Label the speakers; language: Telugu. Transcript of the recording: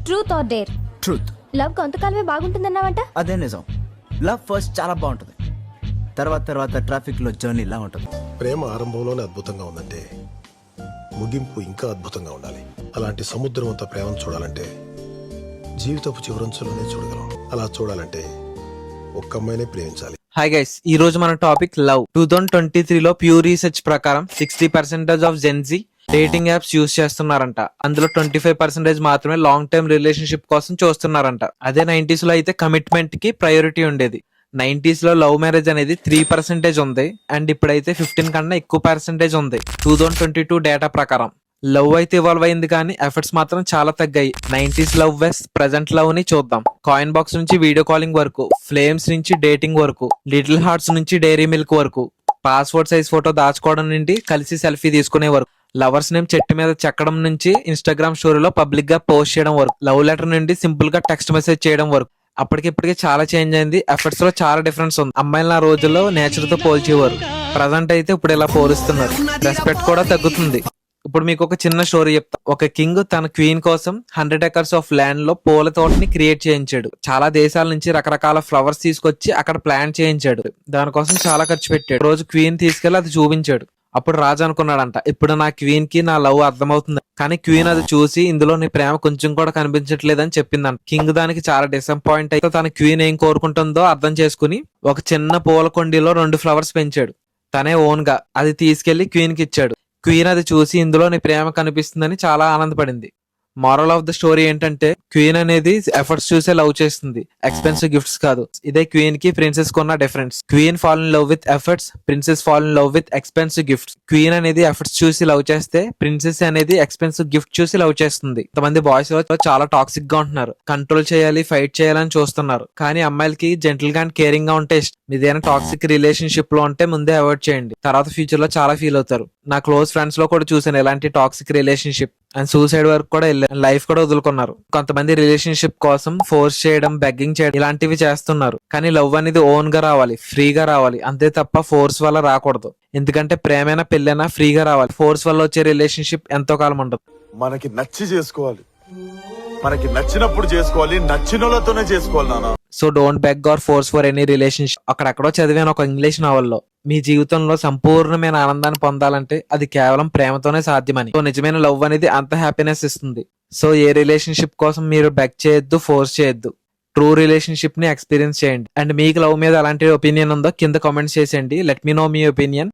Speaker 1: Truth or dare?
Speaker 2: Truth.
Speaker 1: Love కొంతకాలమే బాగుంటుందన్నావంట.
Speaker 2: అదే నిజం. లవ్ ఫస్ట్ చాలా బాగుంటుంది, తర్వాత తర్వాత ట్రాఫిక్ లో జర్నీ ఇలా ఉంటుంది.
Speaker 3: ప్రేమ ఆరంభంలోనే అద్భుతంగా ఉందంటే ముగింపు ఇంకా అద్భుతంగా ఉండాలి. అలాంటి సముద్రం అంత ప్రేమను చూడాలంటే జీవితపు చివరంచులోనే చూడగలం. అలా చూడాలంటే ఒక్క అమ్మాయినే ప్రేమించాలి.
Speaker 4: హాయ్ గైస్, ఈ రోజు మన టాపిక్ లవ్. 2023లో ప్యూ రీసెర్చ్ ప్రకారం 60% of Gen Z dating apps use చేస్తున్నారంట. అందులో 25% మాత్రమే లాంగ్ టర్మ్ రిలేషన్షిప్ కోసం చూస్తున్నారంట. అదే 90s లో అయితే కమిట్మెంట్ కి ప్రయారిటీ ఉండేది. 90s లో లవ్ మ్యారేజ్ అనేది 3% ఉంది, అండ్ ఇప్పుడైతే 15 కన్నా ఎక్కువ పర్సెంటేజ్ ఉంది 2022 డేటా ప్రకారం. లవ్ అయితే ఇవాల్వ్ అయింది కానీ ఎఫర్ట్స్ మాత్రం చాలా తగ్గాయి. 90s లవ్ వెస్ ప్రెజెంట్ లవ్ ని చూద్దాం. కాయిన్ బాక్స్ నుంచి వీడియో కాలింగ్ వరకు, ఫ్లేమ్స్ నుంచి డేటింగ్ వరకు, లిటిల్ హార్ట్స్ నుంచి డైరీ మిల్క్ వరకు, పాస్పోర్ట్ సైజ్ ఫోటో దాచుకోవడం నుండి కలిసి సెల్ఫీ తీసుకునే వరకు, లవర్స్ నేమ్ చెట్టు మీద చెక్కడం నుంచి ఇన్స్టాగ్రామ్ స్టోరీలో పబ్లిక్ గా పోస్ట్ చేయడం వరకు, లవ్ లెటర్ నుండి సింపుల్ గా టెక్స్ట్ మెసేజ్ చేయడం వరకు. అప్పటికిప్పటికి చాలా చేంజ్ అయింది. ఎఫర్ట్స్ లో చాలా డిఫరెన్స్ ఉంది. అమ్మాయిలు ఆ రోజుల్లో నేచర్ తో పోల్చేవారు, ప్రజెంట్ అయితే ఇప్పుడు ఇలా పోలుస్తున్నారు. రెస్పెక్ట్ కూడా తగ్గుతుంది. ఇప్పుడు మీకు ఒక చిన్న స్టోరీ చెప్తా. ఒక కింగ్ తన క్వీన్ కోసం 100 acres ఆఫ్ ల్యాండ్ లో పూల తోటని క్రియేట్ చేయించాడు. చాలా దేశాల నుంచి రకరకాల ఫ్లవర్స్ తీసుకొచ్చి అక్కడ ప్లాంట్ చేయించాడు. దానికోసం చాలా ఖర్చు పెట్టాడు. రోజు క్వీన్ తీసుకెళ్లి అది చూపించాడు. అప్పుడు రాజు అనుకున్నాడంట, ఇప్పుడు నా క్వీన్ కి నా లవ్ అర్థమవుతుంది. కానీ క్వీన్ అది చూసి ఇందులో నీ ప్రేమ కొంచెం కూడా కనిపించట్లేదని చెప్పిందంట. కింగ్ దానికి చాలా డిసప్పాయింట్ అయితే తన క్వీన్ ఏం కోరుకుంటుందో అర్థం చేసుకుని ఒక చిన్న పూల కొండిలో 2 ఫ్లవర్స్ పెంచాడు. తనే ఓన్ గా అది తీసుకెళ్లి క్వీన్ కి ఇచ్చాడు. క్వీన్ అది చూసి ఇందులో నీ ప్రేమ కనిపిస్తుందని చాలా ఆనందపడింది. మారల్ ఆఫ్ ద స్టోరీ ఏంటంటే క్వీన్ అనేది ఎఫర్ట్స్ చూసే లవ్ చేస్తుంది, ఎక్స్పెన్సివ్ గిఫ్ట్స్ కాదు. ఇదే క్వీన్ కి ప్రిన్సెస్ కొన్న difference. Queen fall in love with efforts, princess fall in love with expensive gifts. Queen అనేది ఎఫర్ట్స్ చూసి లవ్ చేస్తే, ప్రిన్సెస్ అనేది ఎక్స్పెన్సివ్ గిఫ్ట్ చూసి లవ్ చేస్తుంది. కొంతమంది బాయ్స్ లో చాలా టాక్సిక్ గా ఉంటున్నారు, కంట్రోల్ చేయాలి, ఫైట్ చేయాలని చూస్తున్నారు. కానీ అమ్మాయిలకి జెంటిల్ గా అండ్ కేరింగ్ గా ఉంటే ఇష్టం. మీదైనా టాక్సిక్ రిలేషన్షిప్ లో ఉంటే ముందే అవాయిడ్ చేయండి, తర్వాత ఫ్యూచర్ లో చాలా ఫీల్ అవుతారు. నా క్లోజ్ ఫ్రెండ్స్ లో కూడా చూసాను ఎలాంటి టాక్సిక్ రిలేషన్షిప్ అండ్ సూసైడ్ వరకు కూడా వెళ్ళారు, లైఫ్ కూడా వదులుకున్నారు. కొంతమంది రిలేషన్షిప్ కోసం ఫోర్స్ చేయడం, బెగ్గింగ్ చేయడం ఇలాంటివి చేస్తున్నారు. కానీ లవ్ అనేది ఓన్ గా రావాలి, ఫ్రీగా రావాలి, అంతే తప్ప ఫోర్స్ వల్ల రాకూడదు. ఎందుకంటే ప్రేమైనా పెళ్ళైనా ఫ్రీగా రావాలి. ఫోర్స్ వల్ల వచ్చే రిలేషన్షిప్ ఎంతో కాలం ఉండదు.
Speaker 5: మనకి నచ్చి చేసుకోవాలి, మనకి నచ్చినప్పుడు చేసుకోవాలి, నచ్చినోళ్ళతోనే చేసుకోవాలి నాన్న.
Speaker 4: So don't beg or force for any relationship. అక్కడెక్కడో చదివాను ఒక ఇంగ్లీష్ నావెల్లో, మీ జీవితంలో సంపూర్ణమైన ఆనందాన్ని పొందాలంటే అది కేవలం ప్రేమతోనే సాధ్యమని. సో నిజమైన లవ్ అనేది అంత హ్యాపీనెస్ ఇస్తుంది. సో ఏ రిలేషన్షిప్ కోసం మీరు బెగ్ చేయొద్దు, ఫోర్స్ చేయొద్దు. ట్రూ రిలేషన్షిప్ ని ఎక్స్పీరియన్స్ చేయండి. అండ్ మీకు లవ్ మీద అలాంటి ఒపీనియన్ ఉందో కింద కామెంట్స్ చేసేయండి. లెట్ మీ నో మీ ఒపీనియన్.